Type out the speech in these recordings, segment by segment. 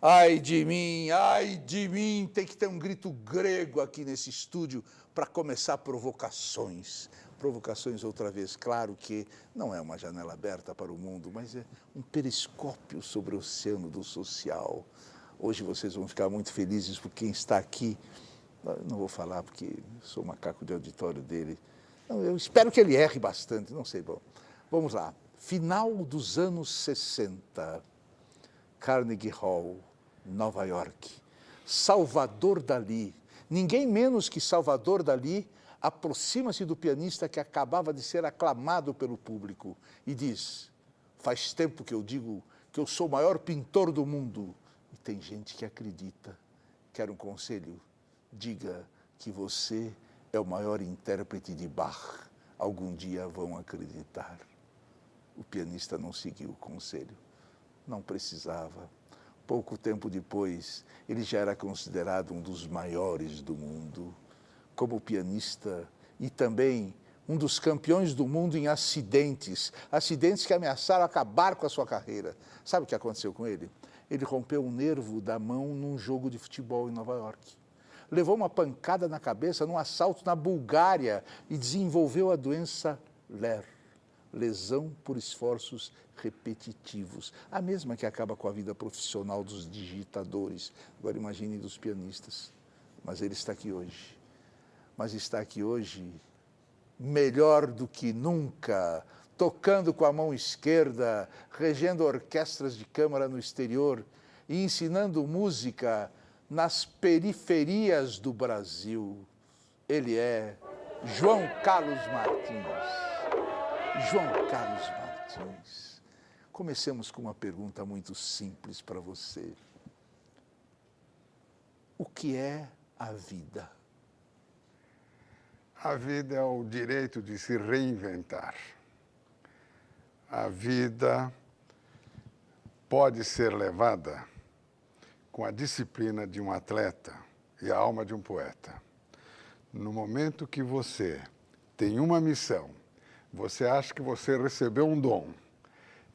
Ai de mim, tem que ter um grito grego aqui nesse estúdio para começar provocações. Provocações outra vez, claro que não é uma janela aberta para o mundo, mas é um periscópio sobre o oceano do social. Hoje vocês vão ficar muito felizes por quem está aqui. Eu não vou falar porque sou macaco de auditório dele. Não, eu espero que ele erre bastante, não sei. Bom, vamos lá. Final dos anos 60, Carnegie Hall, Nova York. Salvador Dalí. Ninguém menos que Salvador Dalí aproxima-se do pianista que acabava de ser aclamado pelo público e diz: faz tempo que eu digo que eu sou o maior pintor do mundo. E tem gente que acredita. Quer um conselho? Diga que você é o maior intérprete de Bach. Algum dia vão acreditar. O pianista não seguiu o conselho. Não precisava. Pouco tempo depois, ele já era considerado um dos maiores do mundo, como pianista e também um dos campeões do mundo em acidentes, acidentes que ameaçaram acabar com a sua carreira. Sabe o que aconteceu com ele? Ele rompeu um nervo da mão num jogo de futebol em Nova York. Levou uma pancada na cabeça num assalto na Bulgária e desenvolveu a doença LER, lesão por esforços repetitivos, a mesma que acaba com a vida profissional dos digitadores. Agora imagine dos pianistas. Mas ele está aqui hoje. Mas está aqui hoje melhor do que nunca, tocando com a mão esquerda, regendo orquestras de câmara no exterior e ensinando música nas periferias do Brasil. Ele é João Carlos Martins. João Carlos Martins. Comecemos com uma pergunta muito simples para você. O que é a vida? A vida é o direito de se reinventar. A vida pode ser levada com a disciplina de um atleta e a alma de um poeta. No momento que você tem uma missão, você acha que você recebeu um dom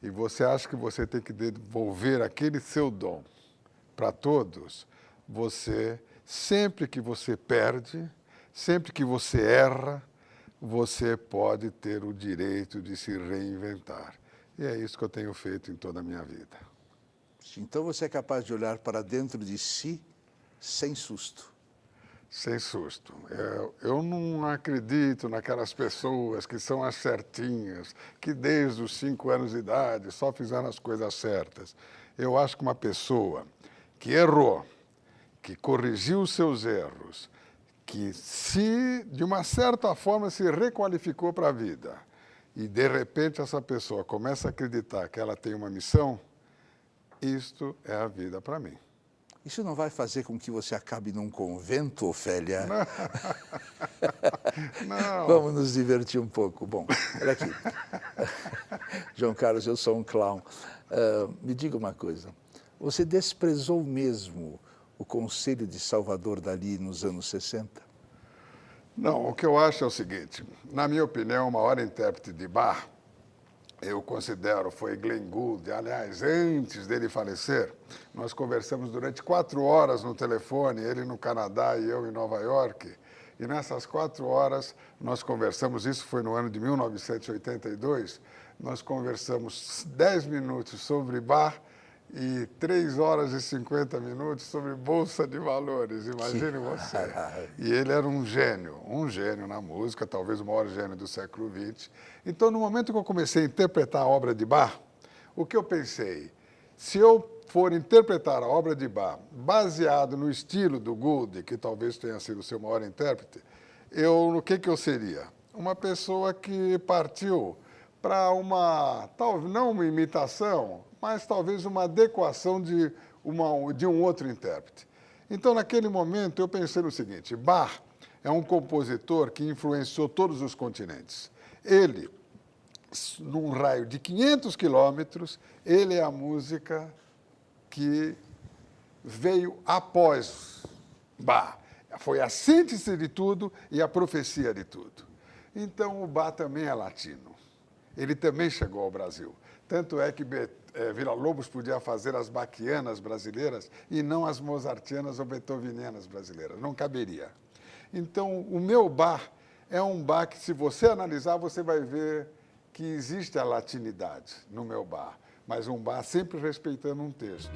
e você acha que você tem que devolver aquele seu dom para todos, você, sempre que você perde, sempre que você erra, você pode ter o direito de se reinventar. E é isso que eu tenho feito em toda a minha vida. Então você é capaz de olhar para dentro de si sem susto. Sem susto. Eu não acredito naquelas pessoas que são as certinhas, que desde os 5 anos de idade só fizeram as coisas certas. Eu acho que uma pessoa que errou, que corrigiu os seus erros, que de uma certa forma se requalificou para a vida, e de repente essa pessoa começa a acreditar que ela tem uma missão, isto é a vida para mim. Isso não vai fazer com que você acabe num convento, Ofélia? Não. Vamos nos divertir um pouco. Bom, olha aqui. João Carlos, eu sou um clown. Me diga uma coisa. Você desprezou mesmo o conselho de Salvador Dalí nos anos 60? Não, o que eu acho é o seguinte. Na minha opinião, o maior intérprete de Bach, eu considero, foi Glenn Gould. Aliás, antes dele falecer, nós conversamos durante 4 horas no telefone, ele no Canadá e eu em Nova York. E nessas 4 horas nós conversamos, isso foi no ano de 1982, nós conversamos 10 minutos sobre Bach e 3 horas e 50 minutos sobre Bolsa de Valores, imagine você. E ele era um gênio na música, talvez o maior gênio do século XX. Então, no momento que eu comecei a interpretar a obra de Bach, o que eu pensei? Se eu for interpretar a obra de Bach baseado no estilo do Gould, que talvez tenha sido o seu maior intérprete, o que eu seria? Uma pessoa que partiu para talvez não uma imitação, mas talvez uma adequação de um outro intérprete. Então, naquele momento, eu pensei no seguinte: Bach é um compositor que influenciou todos os continentes. Ele, num raio de 500 quilômetros, ele é a música que veio após Bach. Foi a síntese de tudo e a profecia de tudo. Então, o Bach também é latino. Ele também chegou ao Brasil. Tanto é que Villa-Lobos podia fazer as baquianas brasileiras e não as mozartianas ou beethovenianas brasileiras. Não caberia. Então, o meu bar é um bar que, se você analisar, você vai ver que existe a latinidade no meu bar, mas um bar sempre respeitando um texto.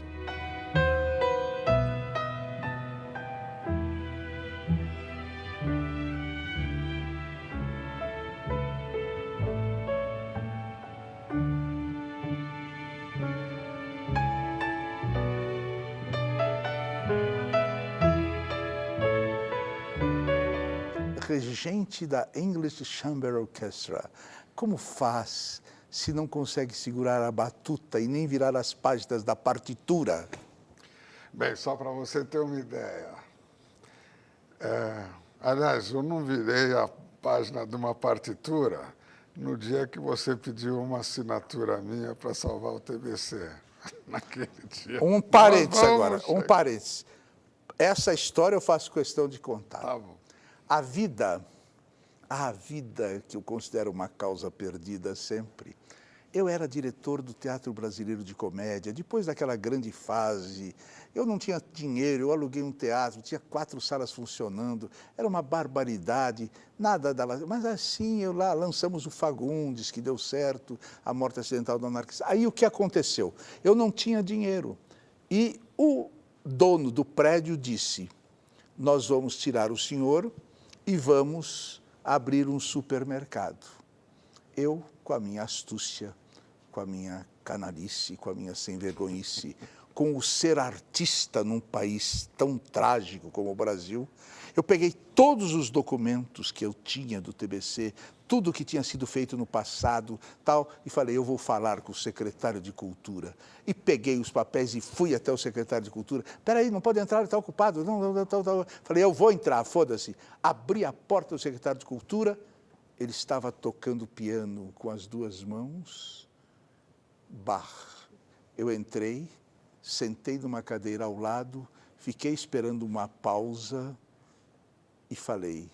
Regente da English Chamber Orchestra, como faz se não consegue segurar a batuta e nem virar as páginas da partitura? Bem, só para você ter uma ideia. Aliás, eu não virei a página de uma partitura no dia que você pediu uma assinatura minha para salvar o TBC. Naquele dia. Um parênteses agora, um parênteses. Essa história eu faço questão de contar. Tá bom. A vida que eu considero uma causa perdida sempre. Eu era diretor do Teatro Brasileiro de Comédia, depois daquela grande fase. Eu não tinha dinheiro, eu aluguei um teatro, tinha 4 salas funcionando, era uma barbaridade, nada dava. Mas assim, lançamos o Fagundes, que deu certo, A Morte Acidental do Anarquista. Aí o que aconteceu? Eu não tinha dinheiro. E o dono do prédio disse: nós vamos tirar o senhor e vamos abrir um supermercado. Eu, com a minha astúcia, com a minha canalice, com a minha sem-vergonhice, com o ser artista num país tão trágico como o Brasil, eu peguei todos os documentos que eu tinha do TBC, tudo que tinha sido feito no passado, tal, e falei, eu vou falar com o secretário de Cultura. E peguei os papéis e fui até o secretário de Cultura. Peraí, não pode entrar, ele está ocupado. Não. Falei, eu vou entrar, foda-se. Abri a porta do secretário de Cultura, ele estava tocando piano com as 2 mãos. Bach. Eu entrei, sentei numa cadeira ao lado, fiquei esperando uma pausa e falei,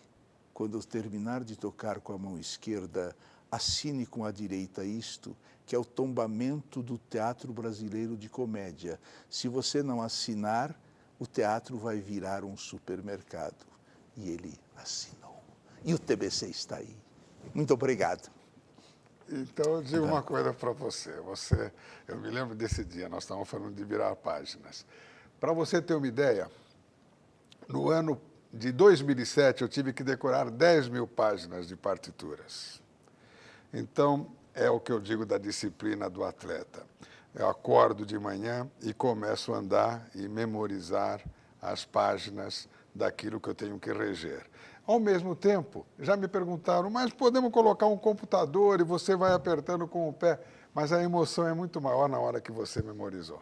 quando eu terminar de tocar com a mão esquerda, assine com a direita isto, que é o tombamento do Teatro Brasileiro de Comédia. Se você não assinar, o teatro vai virar um supermercado. E ele assinou. E o TBC está aí. Muito obrigado. Então, eu digo uma coisa para você. Eu me lembro desse dia, nós estávamos falando de virar páginas. Para você ter uma ideia, no ano de 2007, eu tive que decorar 10.000 páginas de partituras. Então, é o que eu digo da disciplina do atleta. Eu acordo de manhã e começo a andar e memorizar as páginas daquilo que eu tenho que reger. Ao mesmo tempo, já me perguntaram, mas podemos colocar um computador e você vai apertando com o pé, mas a emoção é muito maior na hora que você memorizou.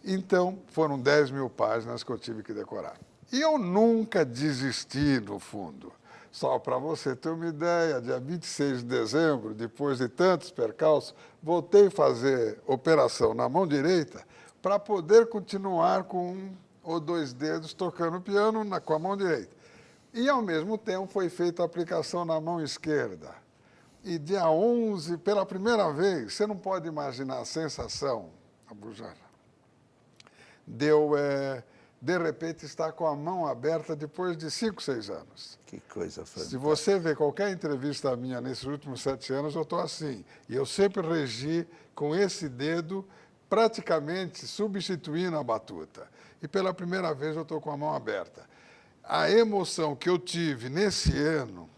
Então, foram 10.000 páginas que eu tive que decorar. E eu nunca desisti, no fundo. Só para você ter uma ideia, dia 26 de dezembro, depois de tantos percalços, voltei a fazer operação na mão direita para poder continuar com 1 ou 2 dedos tocando piano com a mão direita. E, ao mesmo tempo, foi feita a aplicação na mão esquerda. E dia 11, pela primeira vez, você não pode imaginar a sensação, Abujamra, de repente, estar com a mão aberta depois de 5, 6 anos. Que coisa fantástica. Se você ver qualquer entrevista minha nesses últimos 7 anos, eu estou assim. E eu sempre regi com esse dedo, praticamente substituindo a batuta. E pela primeira vez eu estou com a mão aberta. A emoção que eu tive nesse ano,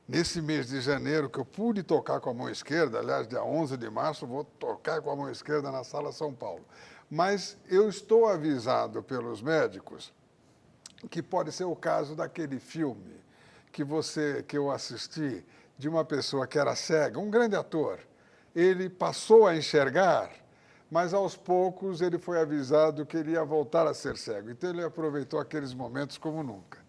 nesse mês de janeiro, que eu pude tocar com a mão esquerda, aliás, dia 11 de março, vou tocar com a mão esquerda na Sala São Paulo. Mas eu estou avisado pelos médicos que pode ser o caso daquele filme que eu assisti, de uma pessoa que era cega, um grande ator. Ele passou a enxergar, mas aos poucos ele foi avisado que ele ia voltar a ser cego. Então ele aproveitou aqueles momentos como nunca.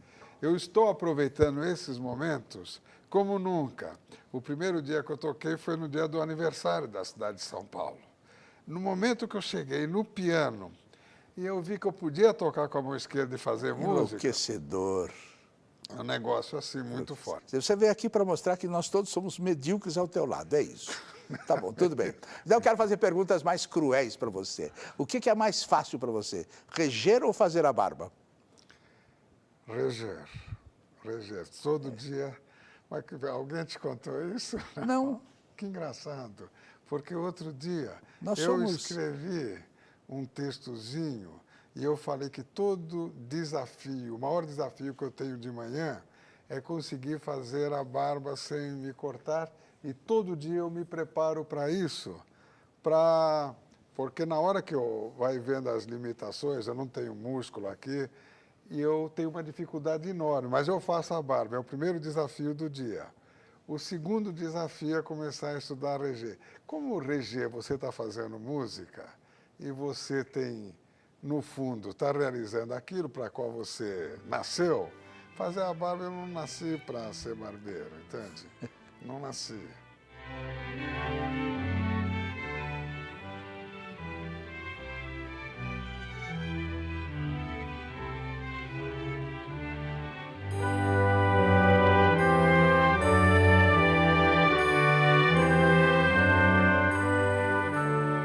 Eu estou aproveitando esses momentos como nunca. O primeiro dia que eu toquei foi no dia do aniversário da cidade de São Paulo. No momento que eu cheguei no piano e eu vi que eu podia tocar com a mão esquerda e fazer música... Enlouquecedor. É um negócio assim muito forte. Você veio aqui para mostrar que nós todos somos medíocres ao teu lado, é isso. Tá bom, tudo bem. Então eu quero fazer perguntas mais cruéis para você. O que é mais fácil para você? Reger ou fazer a barba? Reger. Reger. Todo dia. Mas alguém te contou isso? Não. Que engraçado. Porque outro dia Nós eu somos... escrevi um textozinho e eu falei que todo desafio, o maior desafio que eu tenho de manhã é conseguir fazer a barba sem me cortar. E todo dia eu me preparo para isso, porque na hora que eu vai vendo as limitações, eu não tenho músculo aqui, e eu tenho uma dificuldade enorme, mas eu faço a barba, é o primeiro desafio do dia. O segundo desafio é começar a estudar Reger. Como Reger, você está fazendo música, e você tem, no fundo, está realizando aquilo para qual você nasceu, fazer a barba eu não nasci para ser barbeiro, entende? Não nasci.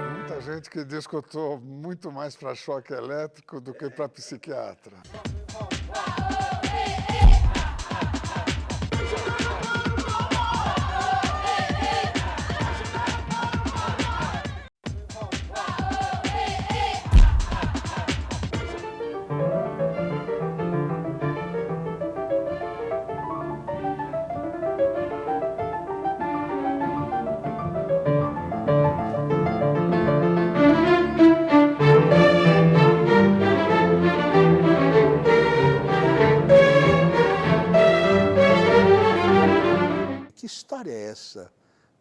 Muita gente que diz que eu estou muito mais para choque elétrico do que para psiquiatra. Que história é essa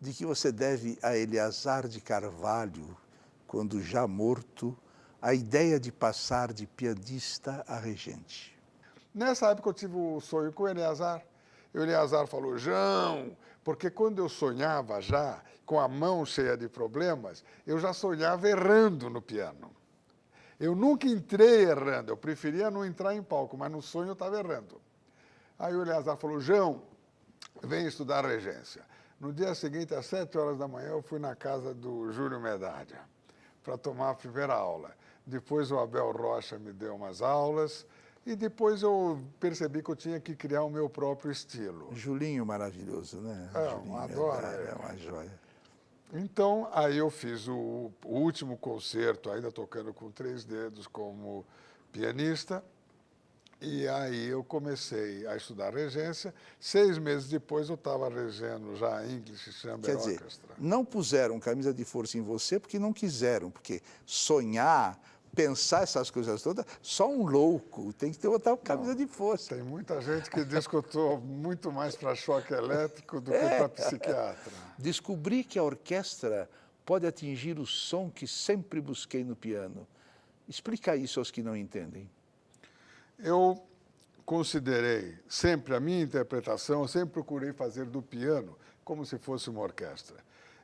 de que você deve a Eleazar de Carvalho, quando já morto, a ideia de passar de pianista a regente? Nessa época eu tive o sonho com o Eleazar. E o Eleazar falou, João, porque quando eu sonhava já, com a mão cheia de problemas, eu já sonhava errando no piano. Eu nunca entrei errando, eu preferia não entrar em palco, mas no sonho eu estava errando. Aí o Eleazar falou, João, vem estudar regência. No dia seguinte, às 7 horas da manhã, eu fui na casa do Júlio Medalha para tomar a primeira aula. Depois o Abel Rocha me deu umas aulas e depois eu percebi que eu tinha que criar o meu próprio estilo. Julinho maravilhoso, né? Eu adoro ele. É uma joia. Então, aí eu fiz o último concerto, ainda tocando com 3 dedos como pianista. E aí eu comecei a estudar regência. 6 meses depois eu estava regendo já a English Chamber Quer dizer, Orchestra. não puseram camisa de força em você porque não quiseram, porque sonhar, pensar essas coisas todas, só um louco tem que ter outra camisa de força. Tem muita gente que diz que eu estou muito mais para choque elétrico do que para psiquiatra. Descobri que a orquestra pode atingir o som que sempre busquei no piano. Explica isso aos que não entendem. Eu considerei sempre a minha interpretação, eu sempre procurei fazer do piano como se fosse uma orquestra.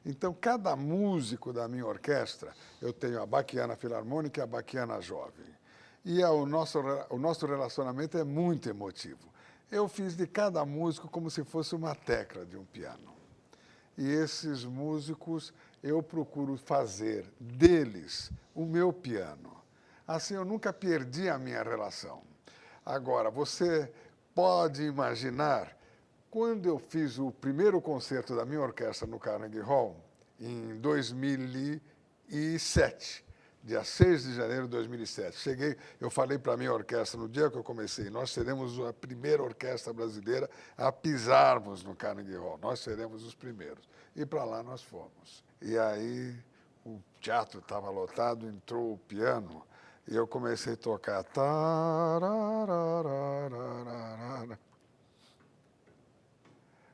Então, cada músico da minha orquestra, eu tenho a Baquiana Filarmônica e a Baquiana Jovem. E o nosso relacionamento é muito emotivo. Eu fiz de cada músico como se fosse uma tecla de um piano. E esses músicos, eu procuro fazer deles o meu piano. Assim, eu nunca perdi a minha relação. Agora, você pode imaginar, quando eu fiz o primeiro concerto da minha orquestra no Carnegie Hall, em 2007, dia 6 de janeiro de 2007, eu falei para a minha orquestra, no dia que eu comecei, nós seremos a primeira orquestra brasileira a pisarmos no Carnegie Hall, nós seremos os primeiros. E para lá nós fomos. E aí o teatro estava lotado, entrou o piano, e eu comecei a tocar.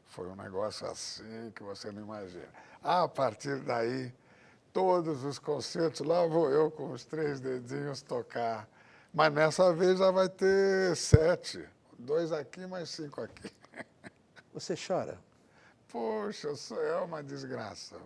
Foi um negócio assim que você não imagina. A partir daí, todos os concertos, lá vou eu com os 3 dedinhos tocar. Mas nessa vez já vai ter 7. 2 aqui, mais 5 aqui. Você chora? Poxa, é uma desgraça.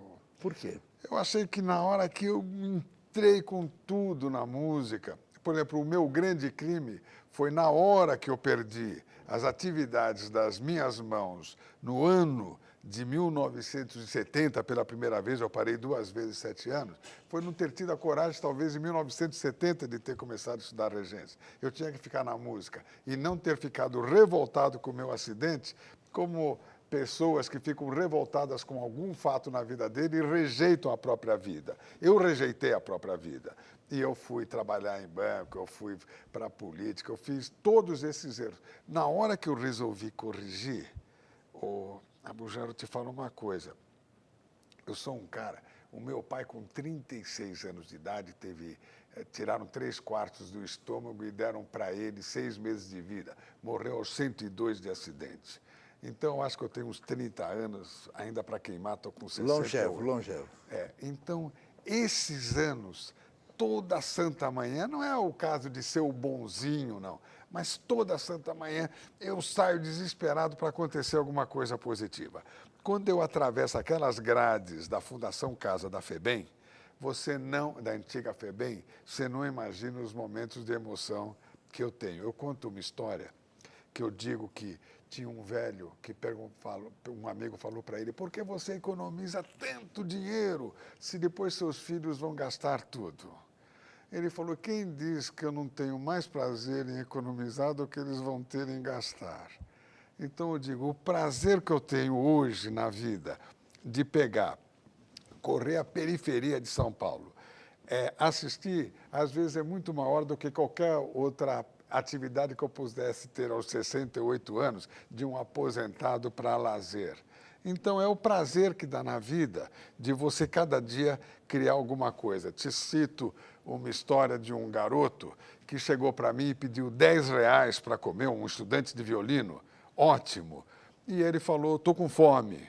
Por quê? Eu achei que na hora que eu entrei com tudo na música, por exemplo, o meu grande crime foi na hora que eu perdi as atividades das minhas mãos no ano de 1970, pela primeira vez, eu parei 2 vezes 7 anos, foi não ter tido a coragem, talvez, em 1970, de ter começado a estudar regência. Eu tinha que ficar na música e não ter ficado revoltado com o meu acidente, como pessoas que ficam revoltadas com algum fato na vida dele e rejeitam a própria vida. Eu rejeitei a própria vida. E eu fui trabalhar em banco, eu fui para a política, eu fiz todos esses erros. Na hora que eu resolvi corrigir, Abujamra, eu te falo uma coisa. Eu sou um cara, o meu pai com 36 anos de idade tiraram 3/4 do estômago e deram para ele 6 meses de vida. Morreu aos 102 de acidente. Então, eu acho que eu tenho uns 30 anos ainda para queimar, estou com 68. Longevo. Então, esses anos, toda santa manhã, não é o caso de ser o bonzinho, não, mas toda santa manhã eu saio desesperado para acontecer alguma coisa positiva. Quando eu atravesso aquelas grades da Fundação Casa da FEBEM, da antiga FEBEM, você não imagina os momentos de emoção que eu tenho. Eu conto uma história que eu digo que tinha um velho que um amigo falou para ele: por que você economiza tanto dinheiro se depois seus filhos vão gastar tudo? Ele falou: quem diz que eu não tenho mais prazer em economizar do que eles vão ter em gastar? Então eu digo, o prazer que eu tenho hoje na vida de correr a periferia de São Paulo, assistir, às vezes é muito maior do que qualquer outra atividade que eu pudesse ter aos 68 anos, de um aposentado para lazer. Então, é o prazer que dá na vida de você, cada dia, criar alguma coisa. Te cito uma história de um garoto que chegou para mim e pediu R$10 para comer, um estudante de violino, ótimo. E ele falou: estou com fome.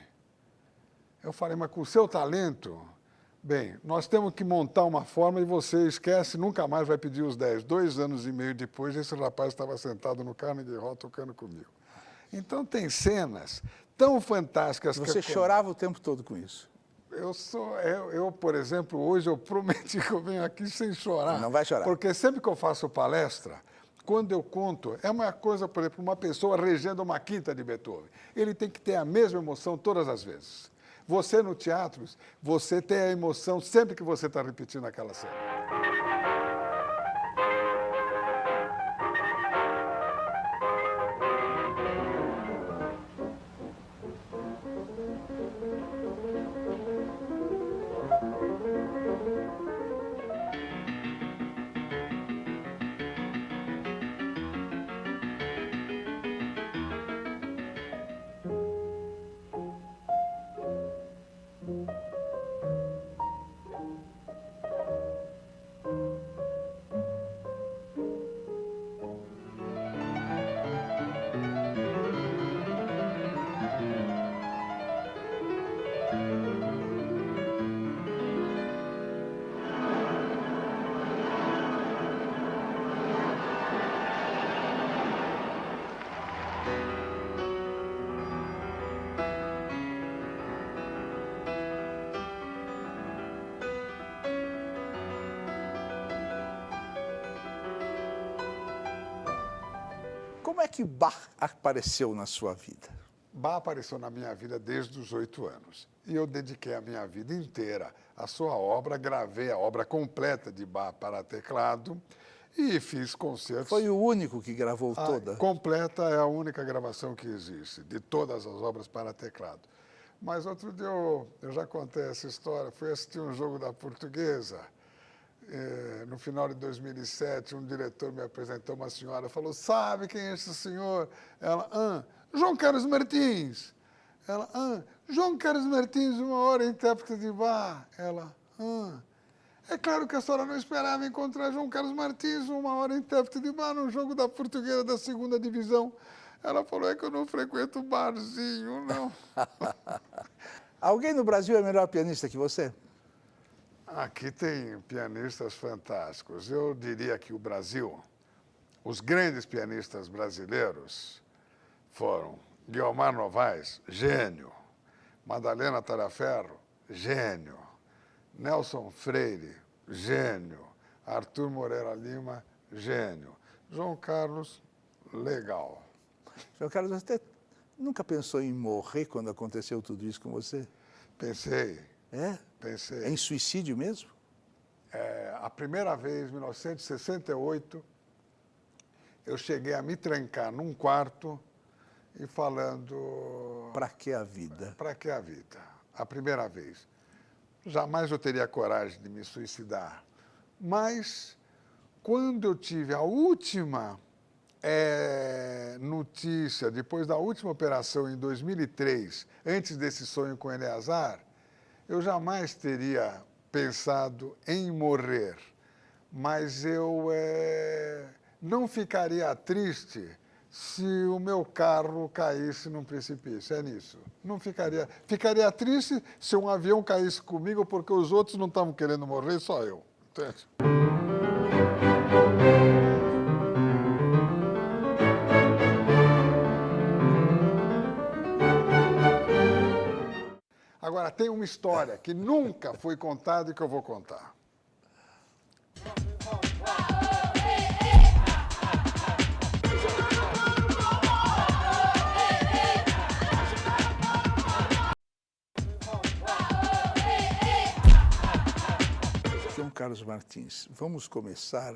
Eu falei: mas com o seu talento... Bem, nós temos que montar uma forma e você esquece, nunca mais vai pedir os 10. 2 anos e meio depois, esse rapaz estava sentado no Carnegie Hall tocando comigo. Então, tem cenas tão fantásticas. Você chorava o tempo todo com isso? Eu, por exemplo, hoje eu prometi que eu venho aqui sem chorar. Não vai chorar. Porque sempre que eu faço palestra, quando eu conto, é uma coisa, por exemplo, uma pessoa regendo uma quinta de Beethoven. Ele tem que ter a mesma emoção todas as vezes. Você, no teatro, você tem a emoção sempre que você está repetindo aquela cena. Como é que Bach apareceu na sua vida? Bach apareceu na minha vida desde os 8 anos. E eu dediquei a minha vida inteira à sua obra, gravei a obra completa de Bach para teclado e fiz concertos. Foi o único que gravou toda? Completa é a única gravação que existe, de todas as obras para teclado. Mas outro dia eu já contei essa história, fui assistir um jogo da Portuguesa. No final de 2007, um diretor me apresentou uma senhora, falou: sabe quem é esse senhor? Ela: João Carlos Martins. Ela: João Carlos Martins, uma hora intérprete de Bach. Ela: é claro que a senhora não esperava encontrar João Carlos Martins, uma hora intérprete de Bach, num jogo da Portuguesa da 2ª divisão. Ela falou: é que eu não frequento barzinho, não. Alguém no Brasil é melhor pianista que você? Aqui tem pianistas fantásticos. Eu diria que o Brasil, os grandes pianistas brasileiros foram Guiomar Novaes, gênio. Madalena Taraferro, gênio. Nelson Freire, gênio. Arthur Moreira Lima, gênio. João Carlos, legal. João Carlos, até Nunca pensou em morrer quando aconteceu tudo isso com você? Pensei, É? pensei. Em suicídio mesmo? A primeira vez, em 1968, eu cheguei a me trancar num quarto e falando, Para que a vida? para que a vida? A primeira vez. Jamais eu teria coragem de me suicidar. Mas, quando eu tive a última notícia, depois da última operação em 2003, antes desse sonho com Eleazar, eu jamais teria pensado em morrer, mas eu não ficaria triste se o meu carro caísse num precipício, é nisso. Não ficaria. Ficaria triste se um avião caísse comigo porque os outros não estavam querendo morrer, só eu. Entende? Agora, tem uma história que nunca foi contada e que eu vou contar. João Carlos Martins, vamos começar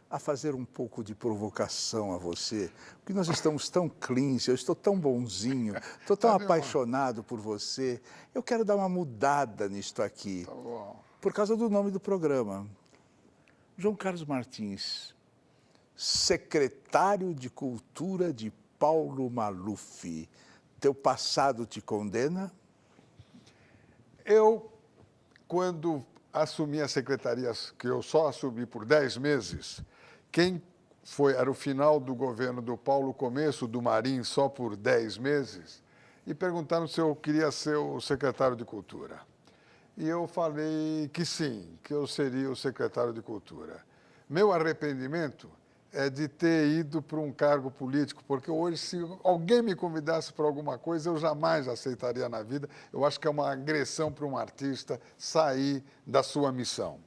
a fazer um pouco de provocação a você, porque nós estamos tão cleans, eu estou tão bonzinho, estou tão apaixonado por você, eu quero dar uma mudada nisto aqui, Tá bom. por causa do nome do programa. João Carlos Martins, secretário de Cultura de Paulo Maluf, teu passado te condena? Eu, quando assumi a secretaria, que eu só assumi por 10 meses, era o final do governo do Paulo, começo do Marim, só por 10 meses, e perguntaram se eu queria ser o secretário de Cultura. E eu falei que sim, que eu seria o secretário de Cultura. Meu arrependimento é de ter ido para um cargo político, porque hoje, se alguém me convidasse para alguma coisa, eu jamais aceitaria na vida. Eu acho que é uma agressão para um artista sair da sua missão.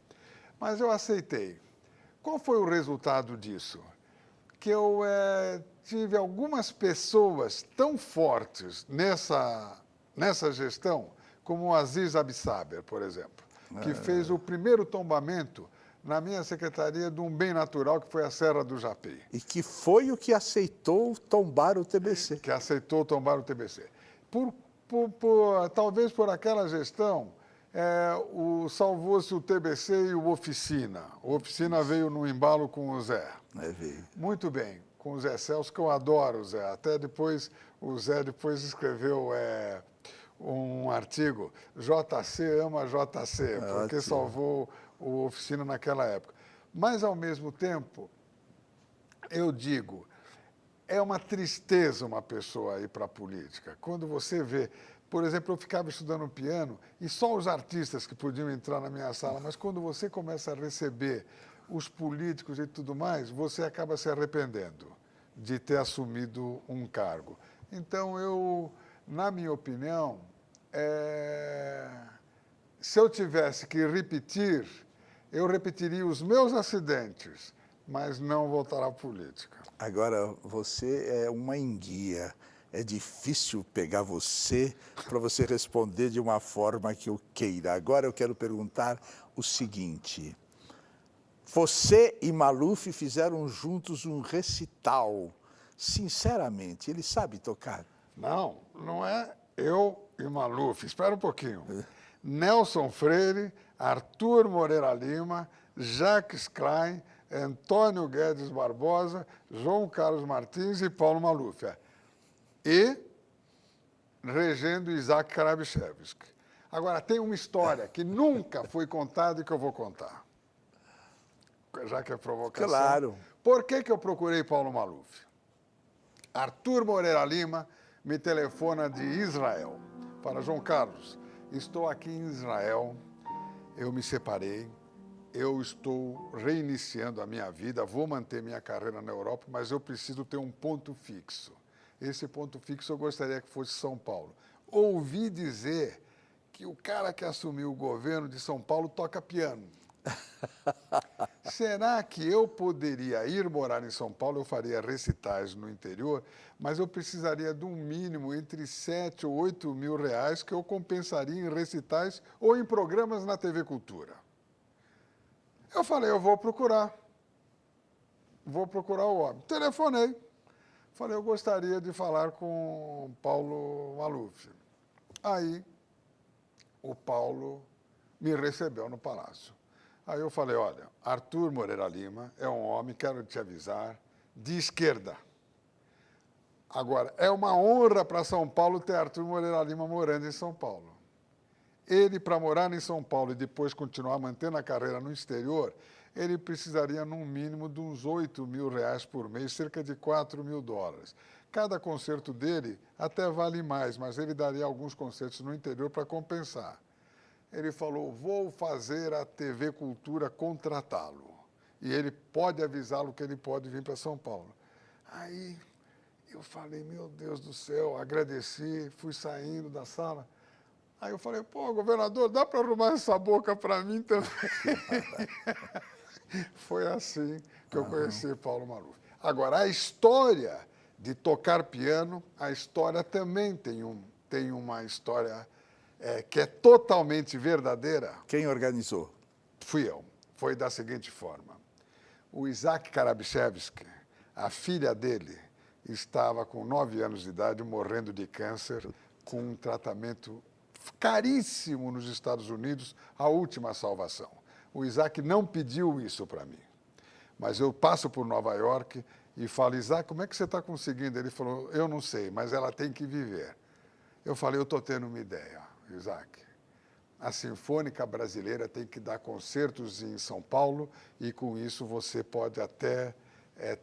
Mas eu aceitei. Qual foi o resultado disso? Que eu tive algumas pessoas tão fortes nessa gestão, como o Aziz Absaber, por exemplo, que fez o primeiro tombamento na minha secretaria de um bem natural, que foi a Serra do Japi. E que foi o que aceitou tombar o TBC. Que aceitou tombar o TBC. Talvez por aquela gestão, salvou-se o TBC e o Oficina. O Oficina veio no embalo com o Zé. Veio. Muito bem, com o Zé Celso, que eu adoro o Zé. Até depois, o Zé depois escreveu um artigo, JC ama JC, porque salvou o Oficina naquela época. Mas, ao mesmo tempo, eu digo, é uma tristeza uma pessoa ir para a política. Quando você vê, por exemplo, eu ficava estudando piano e só os artistas que podiam entrar na minha sala, mas quando você começa a receber os políticos e tudo mais, você acaba se arrependendo de ter assumido um cargo. Então, eu, na minha opinião, se eu tivesse que repetir, eu repetiria os meus acidentes, mas não voltar à política. Agora, você é uma enguia. É difícil pegar você para você responder de uma forma que eu queira. Agora eu quero perguntar o seguinte. Você e Maluf fizeram juntos um recital. Sinceramente, ele sabe tocar? Não, não é eu e Maluf. Espera um pouquinho. Nelson Freire, Arthur Moreira Lima, Jacques Klein, Antônio Guedes Barbosa, João Carlos Martins e Paulo Maluf. E regendo Isaac Karabichevski. Agora, tem uma história que nunca foi contada e que eu vou contar. Já que é provocação. Claro. Por que eu procurei Paulo Maluf? Arthur Moreira Lima me telefona de Israel. Fala, João Carlos, estou aqui em Israel, eu me separei, eu estou reiniciando a minha vida, vou manter minha carreira na Europa, mas eu preciso ter um ponto fixo. Esse ponto fixo eu gostaria que fosse São Paulo. Ouvi dizer que o cara que assumiu o governo de São Paulo toca piano. Será que eu poderia ir morar em São Paulo? Eu faria recitais no interior, mas eu precisaria de um mínimo entre 7 ou 8 mil reais que eu compensaria em recitais ou em programas na TV Cultura. Eu falei, eu vou procurar o homem. Telefonei. Falei, eu gostaria de falar com Paulo Maluf. Aí, o Paulo me recebeu no palácio. Aí eu falei, olha, Arthur Moreira Lima é um homem, quero te avisar, de esquerda. Agora, é uma honra para São Paulo ter Arthur Moreira Lima morando em São Paulo. Ele, para morar em São Paulo e depois continuar mantendo a carreira no exterior, ele precisaria, no mínimo, de uns 8 mil reais por mês, cerca de 4 mil dólares. Cada concerto dele até vale mais, mas ele daria alguns concertos no interior para compensar. Ele falou, vou fazer a TV Cultura contratá-lo. E ele pode avisá-lo que ele pode vir para São Paulo. Aí eu falei, meu Deus do céu, agradeci, fui saindo da sala. Aí eu falei, pô, governador, dá para arrumar essa boca para mim também? Foi assim que eu conheci Paulo Maluf. Agora, a história de tocar piano, a história também tem uma história que é totalmente verdadeira. Quem organizou? Fui eu. Foi da seguinte forma. O Isaac Karabichevsky, a filha dele, estava com 9 anos de idade, morrendo de câncer, com um tratamento caríssimo nos Estados Unidos, a última salvação. O Isaac não pediu isso para mim. Mas eu passo por Nova York e falo, Isaac, como é que você está conseguindo? Ele falou, eu não sei, mas ela tem que viver. Eu falei, eu estou tendo uma ideia, Isaac. A Sinfônica Brasileira tem que dar concertos em São Paulo e, com isso, você pode até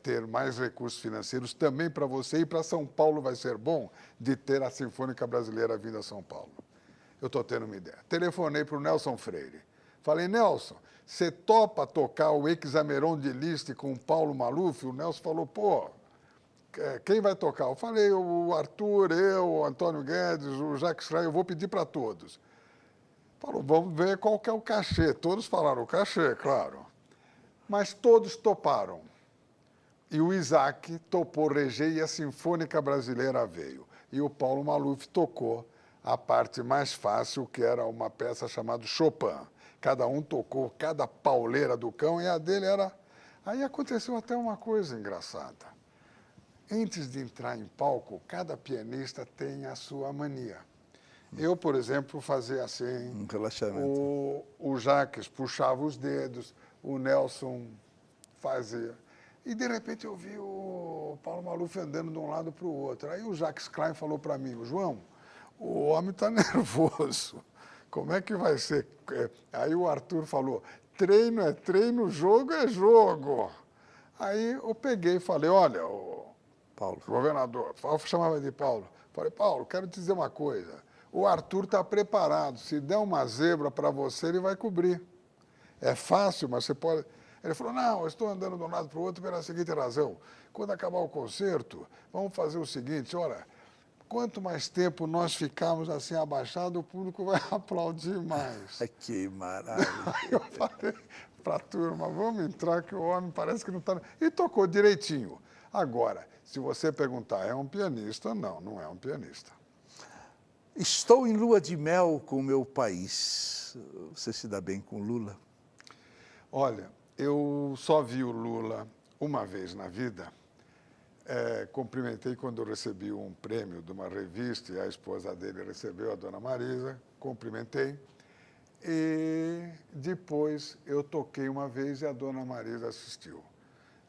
ter mais recursos financeiros também para você. E para São Paulo vai ser bom de ter a Sinfônica Brasileira vindo a São Paulo. Eu estou tendo uma ideia. Telefonei para o Nelson Freire. Falei, Nelson, você topa tocar o Hexameron de Liszt com o Paulo Maluf? O Nelson falou, pô, quem vai tocar? Eu falei, o Arthur, eu, o Antônio Guedes, o Jacques Frey, eu vou pedir para todos. Falou, vamos ver qual que é o cachê. Todos falaram o cachê, claro. Mas todos toparam. E o Isaac topou reger e a Sinfônica Brasileira veio. E o Paulo Maluf tocou a parte mais fácil, que era uma peça chamada Chopin. Cada um tocou cada pauleira do cão e a dele era... Aí aconteceu até uma coisa engraçada. Antes de entrar em palco, cada pianista tem a sua mania. Eu, por exemplo, fazia assim, Um relaxamento. o Jacques puxava os dedos, o Nelson fazia. E, de repente, eu vi o Paulo Maluf andando de um lado para o outro. Aí o Jacques Klein falou para mim, João, o homem está nervoso, como é que vai ser? Aí o Arthur falou, treino é treino, jogo é jogo. Aí eu peguei e falei, olha, Paulo. governador, eu chamava de Paulo, falei, Paulo, quero te dizer uma coisa, o Arthur está preparado, se der uma zebra para você, ele vai cobrir. É fácil, mas você pode... Ele falou, não, eu estou andando de um lado para o outro pela seguinte razão, quando acabar o concerto, vamos fazer o seguinte, olha, quanto mais tempo nós ficarmos assim abaixados, o público vai aplaudir mais. Que maravilha. Aí eu falei para a turma, vamos entrar que o homem parece que não está... E tocou direitinho. Agora, se você perguntar, é um pianista? Não, não é um pianista. Estou em lua de mel com o meu país. Você se dá bem com Lula? Olha, eu só vi o Lula uma vez na vida. Cumprimentei quando eu recebi um prêmio de uma revista e a esposa dele recebeu, a dona Marisa, cumprimentei. E depois eu toquei uma vez e a dona Marisa assistiu.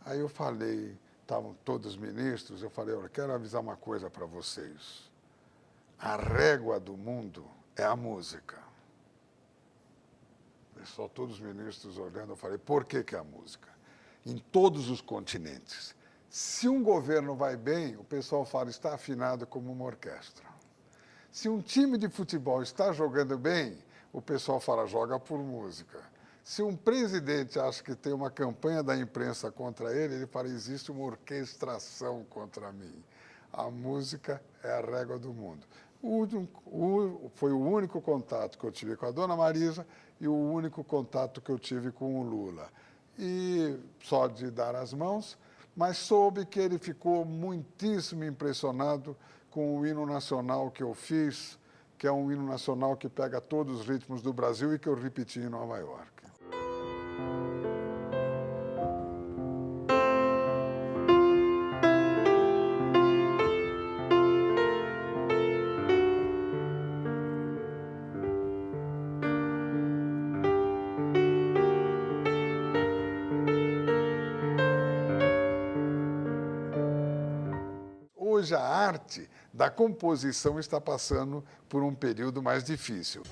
Aí eu falei, estavam todos os ministros, eu falei, olha, quero avisar uma coisa para vocês. A régua do mundo é a música. Pessoal, todos os ministros olhando, eu falei, por que é a música? Em todos os continentes. Se um governo vai bem, o pessoal fala, está afinado como uma orquestra. Se um time de futebol está jogando bem, o pessoal fala, joga por música. Se um presidente acha que tem uma campanha da imprensa contra ele, ele fala, existe uma orquestração contra mim. A música é a régua do mundo. Foi o único contato que eu tive com a Dona Marisa e o único contato que eu tive com o Lula. E só de dar as mãos, mas soube que ele ficou muitíssimo impressionado com o hino nacional que eu fiz, que é um hino nacional que pega todos os ritmos do Brasil e que eu repeti em Nova York. Hoje a arte da composição está passando por um período mais difícil.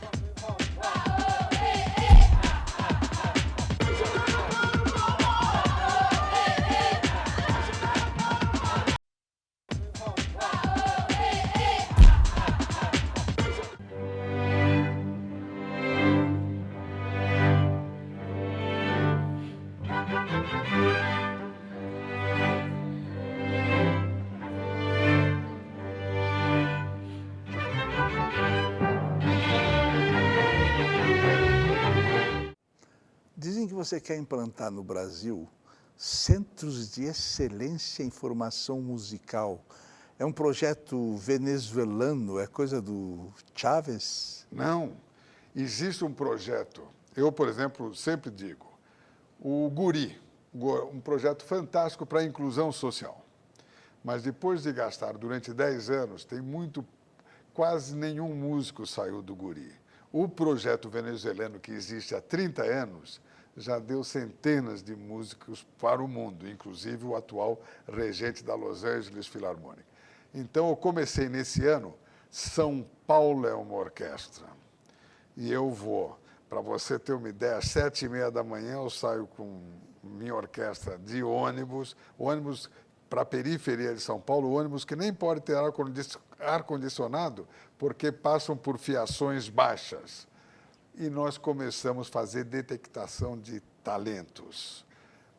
Dizem que você quer implantar no Brasil centros de excelência em formação musical. É um projeto venezuelano, é coisa do Chávez? Não, existe um projeto. Eu, por exemplo, sempre digo, o Guri, um projeto fantástico para a inclusão social. Mas depois de gastar durante 10 anos, quase nenhum músico saiu do Guri. O projeto venezuelano, que existe há 30 anos, já deu centenas de músicos para o mundo, inclusive o atual regente da Los Angeles Philharmonic. Então, eu comecei nesse ano, São Paulo é uma orquestra. E eu vou, para você ter uma ideia, às 7h30 da manhã eu saio com minha orquestra de ônibus para a periferia de São Paulo, ônibus que nem pode ter ar-condicionado, porque passam por fiações baixas. E nós começamos a fazer detectação de talentos.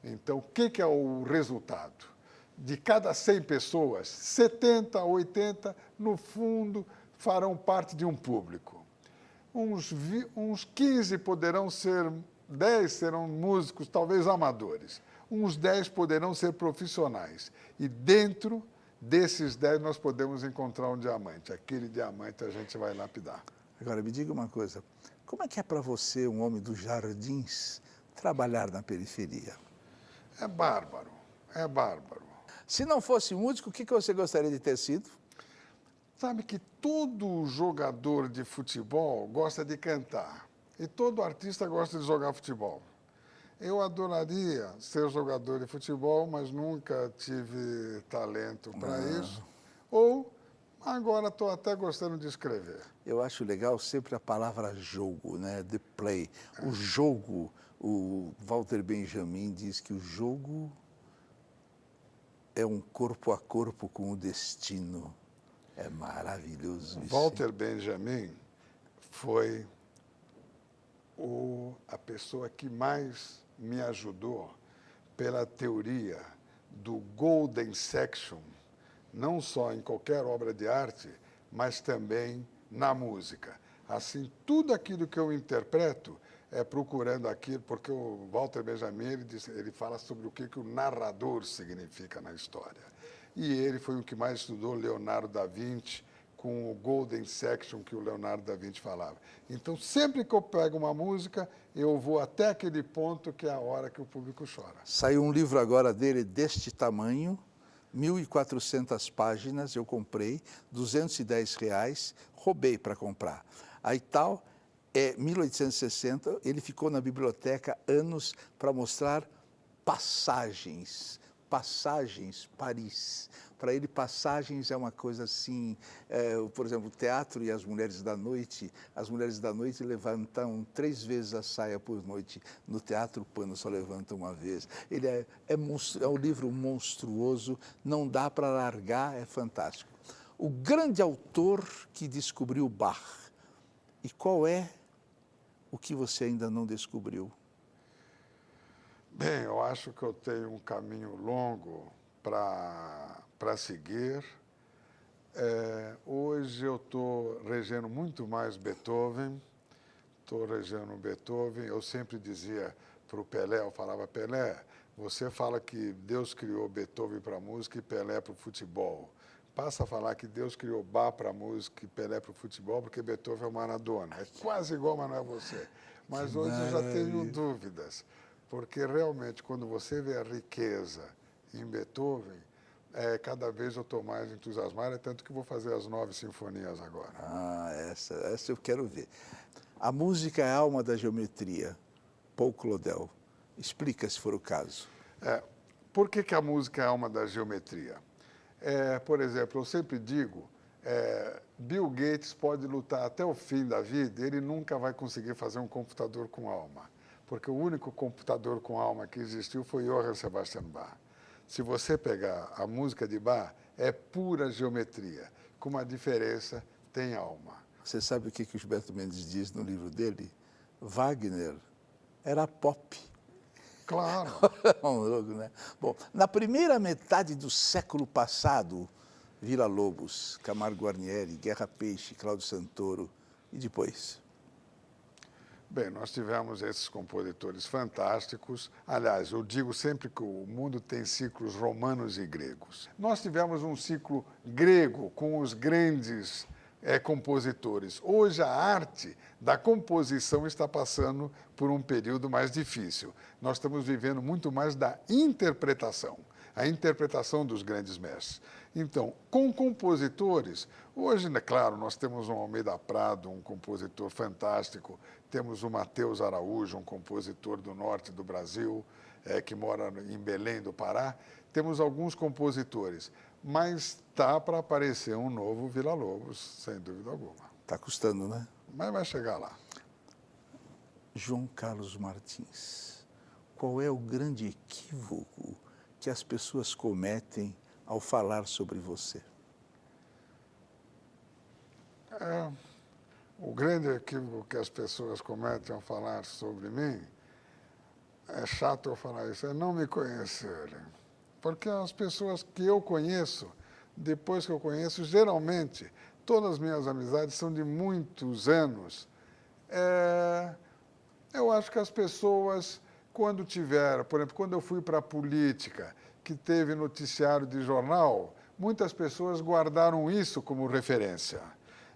Então, o que é o resultado? De cada 100 pessoas, 70, 80, no fundo, farão parte de um público. Uns 15 poderão ser, 10 serão músicos, talvez amadores. Uns 10 poderão ser profissionais. E dentro desses 10 nós podemos encontrar um diamante. Aquele diamante a gente vai lapidar. Agora, me diga uma coisa. Como é que é para você, um homem dos jardins, trabalhar na periferia? É bárbaro, é bárbaro. Se não fosse músico, o que você gostaria de ter sido? Sabe que todo jogador de futebol gosta de cantar e todo artista gosta de jogar futebol. Eu adoraria ser jogador de futebol, mas nunca tive talento para isso. Ou agora estou até gostando de escrever. Eu acho legal sempre a palavra jogo, né? The play. O jogo, o Walter Benjamin diz que o jogo é um corpo a corpo com o destino. É maravilhoso isso. Walter Benjamin foi a pessoa que mais me ajudou pela teoria do Golden Section, não só em qualquer obra de arte, mas também na música. Assim, tudo aquilo que eu interpreto é procurando aquilo, porque o Walter Benjamin ele fala sobre o que o narrador significa na história. E ele foi o que mais estudou Leonardo da Vinci, com o Golden Section que o Leonardo da Vinci falava. Então, sempre que eu pego uma música, eu vou até aquele ponto que é a hora que o público chora. Saiu um livro agora dele deste tamanho, 1.400 páginas, eu comprei, R$210, roubei para comprar. Aí tal, 1860, ele ficou na biblioteca anos para mostrar passagens, Paris. Para ele, passagens é uma coisa assim, por exemplo, o teatro e as mulheres da noite levantam 3 vezes a saia por noite. No teatro, o pano só levanta uma vez. Ele é um livro monstruoso, não dá para largar, é fantástico. O grande autor que descobriu Bach. E qual é o que você ainda não descobriu? Bem, eu acho que eu tenho um caminho longo para seguir. Hoje eu estou regendo muito mais Beethoven, estou regendo Beethoven. Eu sempre dizia para o Pelé, eu falava, Pelé, você fala que Deus criou Beethoven para a música e Pelé para o futebol. Passa a falar que Deus criou Bach para a música e Pelé para o futebol, porque Beethoven é o Maradona. É quase igual, mas não é você. Mas Que hoje eu já tenho maravilha. dúvidas, porque realmente, quando você vê a riqueza em Beethoven, cada vez eu estou mais entusiasmado, é tanto que vou fazer as 9 sinfonias agora. Ah, essa eu quero ver. A música é a alma da geometria. Paul Claudel. Explica, se for o caso. Por que a música é a alma da geometria? Por exemplo, eu sempre digo, Bill Gates pode lutar até o fim da vida, ele nunca vai conseguir fazer um computador com alma, porque o único computador com alma que existiu foi Johann Sebastian Bach. Se você pegar a música de Bach, é pura geometria, com uma diferença, tem alma. Você sabe o que o Gilberto Mendes diz no livro dele? Wagner era pop. Claro. Né? Bom, na primeira metade do século passado, Villa-Lobos, Camargo Guarnieri, Guerra Peixe, Cláudio Santoro, e depois? Bem, nós tivemos esses compositores fantásticos. Aliás, eu digo sempre que o mundo tem ciclos romanos e gregos. Nós tivemos um ciclo grego com os grandes compositores. Hoje a arte da composição está passando por um período mais difícil. Nós estamos vivendo muito mais da interpretação, a interpretação dos grandes mestres. Então, com compositores, hoje, claro, nós temos um Almeida Prado, um compositor fantástico, temos o Mateus Araújo, um compositor do norte do Brasil, que mora em Belém do Pará, temos alguns compositores, mas está para aparecer um novo Villa-Lobos, sem dúvida alguma. Está custando, né? Mas vai chegar lá. João Carlos Martins, qual é o grande equívoco que as pessoas cometem ao falar sobre você? O grande equívoco que as pessoas cometem ao falar sobre mim, é chato eu falar isso, é não me conhecerem. Porque as pessoas que eu conheço, depois que eu conheço, geralmente, todas as minhas amizades são de muitos anos. Eu acho que as pessoas, quando tiveram, por exemplo, quando eu fui para a política, que teve noticiário de jornal, muitas pessoas guardaram isso como referência.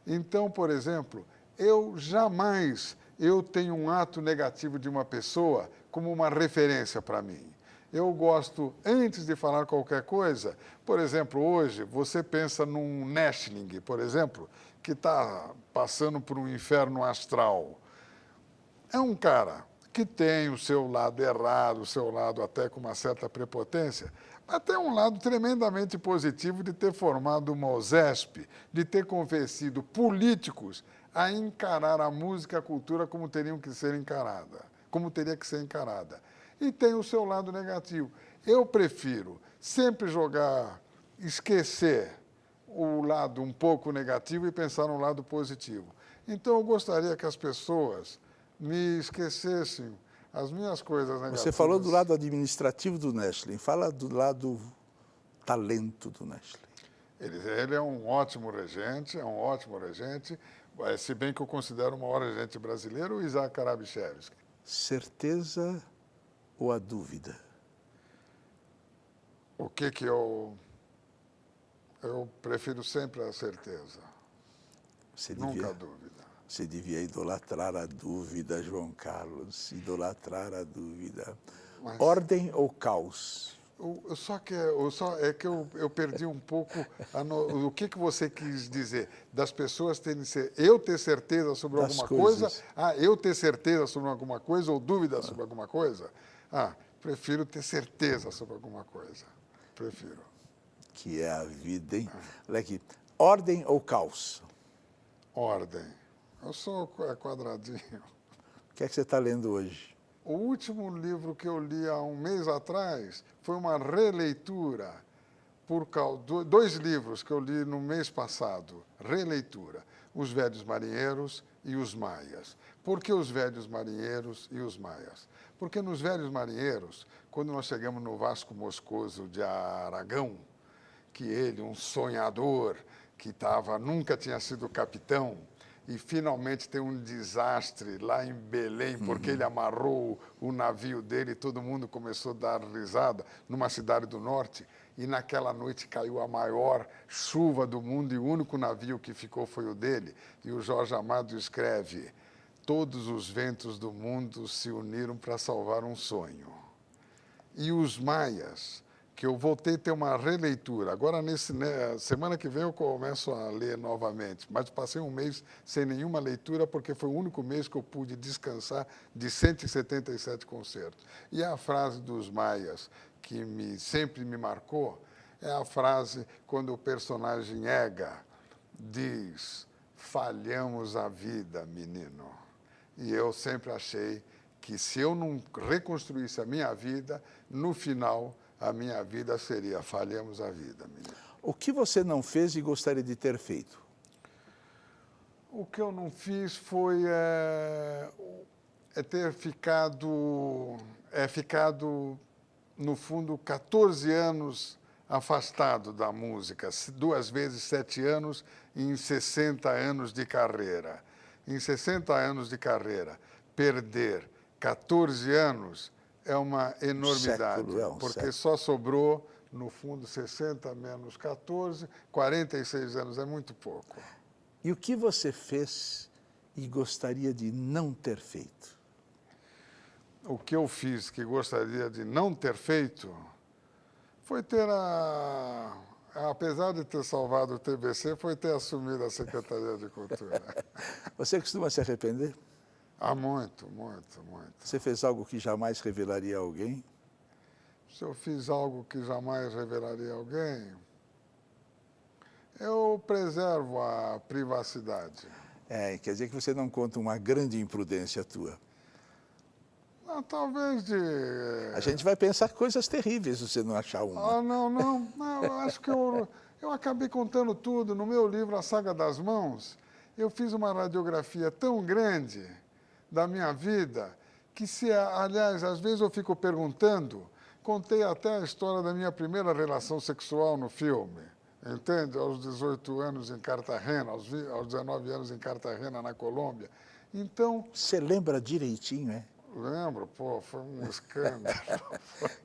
Então, por exemplo, eu tenho um ato negativo de uma pessoa como uma referência para mim. Eu gosto, antes de falar qualquer coisa, por exemplo, hoje, você pensa num Neschling, por exemplo, que está passando por um inferno astral. É um cara que tem o seu lado errado, o seu lado até com uma certa prepotência, mas tem um lado tremendamente positivo de ter formado uma OSESP, de ter convencido políticos a encarar a música e a cultura como teriam que ser encarada, como teria que ser encarada. E tem o seu lado negativo. Eu prefiro sempre esquecer o lado um pouco negativo e pensar no lado positivo. Então, eu gostaria que as pessoas me esquecessem as minhas coisas negativas. Você falou do lado administrativo do Neschling, fala do lado talento do Neschling. Ele é um ótimo regente, se bem que eu considero o maior regente brasileiro, o Isaac Karabichevsky. Certeza ou a dúvida? O que eu prefiro sempre a certeza, nunca a dúvida. Você devia idolatrar a dúvida, João Carlos, idolatrar a dúvida. Mas, ordem ou caos? Eu perdi um pouco o que você quis dizer, das pessoas eu ter certeza sobre alguma coisa, eu ter certeza sobre alguma coisa ou dúvida sobre alguma coisa? Prefiro ter certeza sobre alguma coisa, prefiro. Que é a vida, hein? Olha aqui, ordem ou caos? Ordem. Eu sou quadradinho. O que é que você está lendo hoje? O último livro que eu li há um mês atrás foi uma releitura, dois livros que eu li no mês passado, releitura, Os Velhos Marinheiros e Os Maias. Por que Os Velhos Marinheiros e Os Maias? Porque nos Velhos Marinheiros, quando nós chegamos no Vasco Moscoso de Aragão, que ele, um sonhador, que nunca tinha sido capitão, e finalmente tem um desastre lá em Belém, porque ele amarrou o navio dele e todo mundo começou a dar risada, numa cidade do norte, e naquela noite caiu a maior chuva do mundo e o único navio que ficou foi o dele. E o Jorge Amado escreve: todos os ventos do mundo se uniram para salvar um sonho. E os maias, que eu voltei a ter uma releitura. Agora, semana que vem, eu começo a ler novamente. Mas passei um mês sem nenhuma leitura, porque foi o único mês que eu pude descansar de 177 concertos. E a frase dos maias, que sempre me marcou, é a frase quando o personagem Ega diz: falhamos a vida, menino. E eu sempre achei que se eu não reconstruísse a minha vida, no final, a minha vida seria: falhamos a vida, menino. O que você não fez e gostaria de ter feito? O que eu não fiz foi ter ficado, no fundo, 14 anos afastado da música, 2 vezes 7 anos em 60 anos de carreira. Em 60 anos de carreira, perder 14 anos é uma enormidade, porque só sobrou, no fundo, 60 menos 14, 46 anos, é muito pouco. E o que você fez e gostaria de não ter feito? O que eu fiz que gostaria de não ter feito foi ter apesar de ter salvado o TBC, foi ter assumido a Secretaria de Cultura. Você costuma se arrepender? Muito, muito, muito. Você fez algo que jamais revelaria a alguém? Se eu fiz algo que jamais revelaria a alguém, eu preservo a privacidade. Quer dizer que você não conta uma grande imprudência tua. Talvez A gente vai pensar coisas terríveis se você não achar uma. Não, eu acho que eu acabei contando tudo. No meu livro, A Saga das Mãos, eu fiz uma radiografia tão grande da minha vida que, aliás, às vezes eu fico perguntando, contei até a história da minha primeira relação sexual no filme, entende? Aos 18 anos em Cartagena, aos 19 anos em Cartagena, na Colômbia. Então... Você lembra direitinho, é? Lembro, foi um escândalo.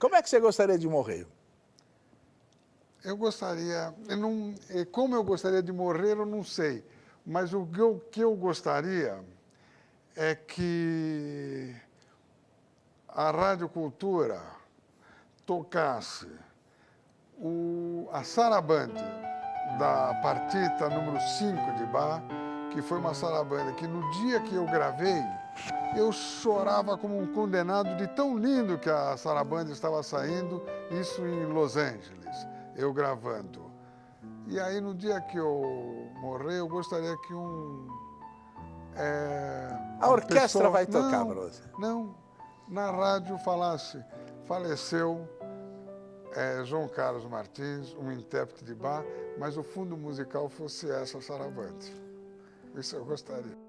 Como é que você gostaria de morrer? Eu gostaria, como eu gostaria de morrer, eu não sei. Mas o que eu gostaria é que a Rádio Cultura tocasse a sarabande da partita número 5 de Bach, que foi uma sarabande que no dia que eu gravei, eu chorava como um condenado de tão lindo que a sarabande estava saindo, isso em Los Angeles, eu gravando. E aí, no dia que eu morrer, eu gostaria que a orquestra vai tocar para você? Não, na rádio falasse: faleceu João Carlos Martins, um intérprete de Bach, mas o fundo musical fosse essa sarabande. Isso eu gostaria.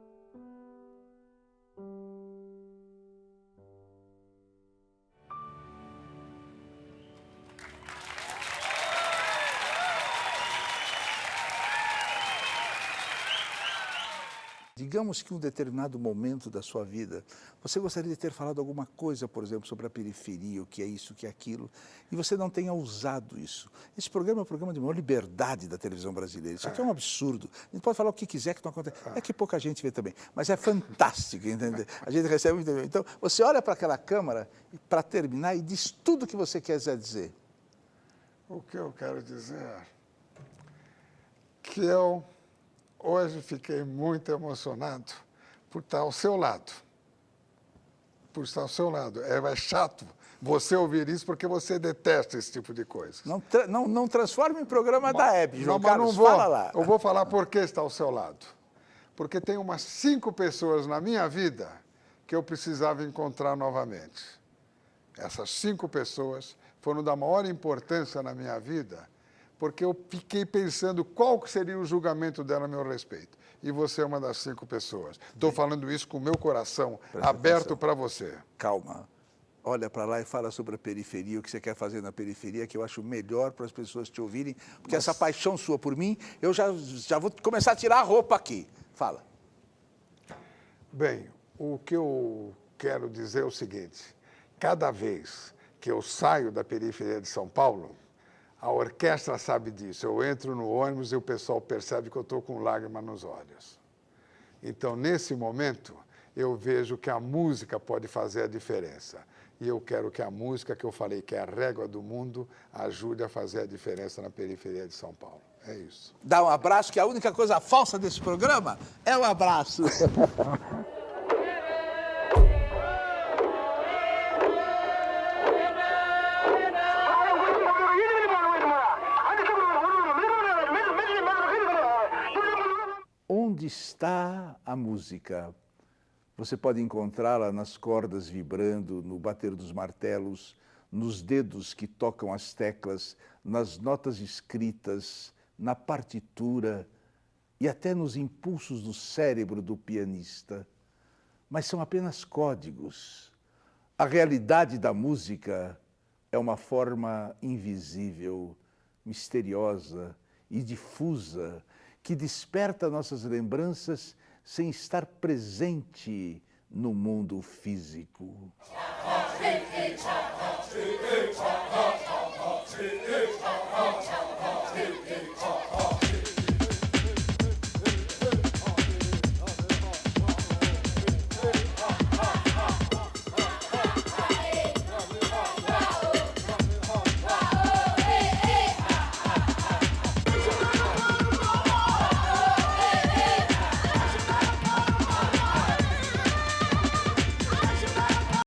Digamos que em um determinado momento da sua vida, você gostaria de ter falado alguma coisa, por exemplo, sobre a periferia, o que é isso, o que é aquilo, e você não tenha usado isso. Esse programa é um programa de maior liberdade da televisão brasileira. Isso aqui é um absurdo. A gente pode falar o que quiser que não acontece. É que pouca gente vê também, mas é fantástico, entendeu? A gente recebe muito bem. Então, você olha para aquela câmera, para terminar, e diz tudo o que você quiser dizer. O que eu quero dizer é que eu... hoje fiquei muito emocionado por estar ao seu lado. Por estar ao seu lado. É chato você ouvir isso porque você detesta esse tipo de coisa. Não transforme em programa da Hebe, João Carlos, não vou, fala lá. Eu vou falar por que está ao seu lado. Porque tem umas 5 pessoas na minha vida que eu precisava encontrar novamente. Essas 5 pessoas foram da maior importância na minha vida, porque eu fiquei pensando qual seria o julgamento dela a meu respeito. E você é uma das 5 pessoas. Estou falando isso com o meu coração aberto para você. Calma. olha para lá e fala sobre a periferia, o que você quer fazer na periferia, que eu acho melhor para as pessoas te ouvirem, porque essa paixão sua por mim, eu já vou começar a tirar a roupa aqui. Fala. Bem, o que eu quero dizer é o seguinte, cada vez que eu saio da periferia de São Paulo, a orquestra sabe disso, eu entro no ônibus e o pessoal percebe que eu estou com lágrima nos olhos. Então, nesse momento, eu vejo que a música pode fazer a diferença. E eu quero que a música, que eu falei que é a régua do mundo, ajude a fazer a diferença na periferia de São Paulo. É isso. Dá um abraço, que a única coisa falsa desse programa é o abraço. Onde está a música? Você pode encontrá-la nas cordas vibrando, no bater dos martelos, nos dedos que tocam as teclas, nas notas escritas, na partitura e até nos impulsos do cérebro do pianista. Mas são apenas códigos. A realidade da música é uma forma invisível, misteriosa e difusa, que desperta nossas lembranças sem estar presente no mundo físico.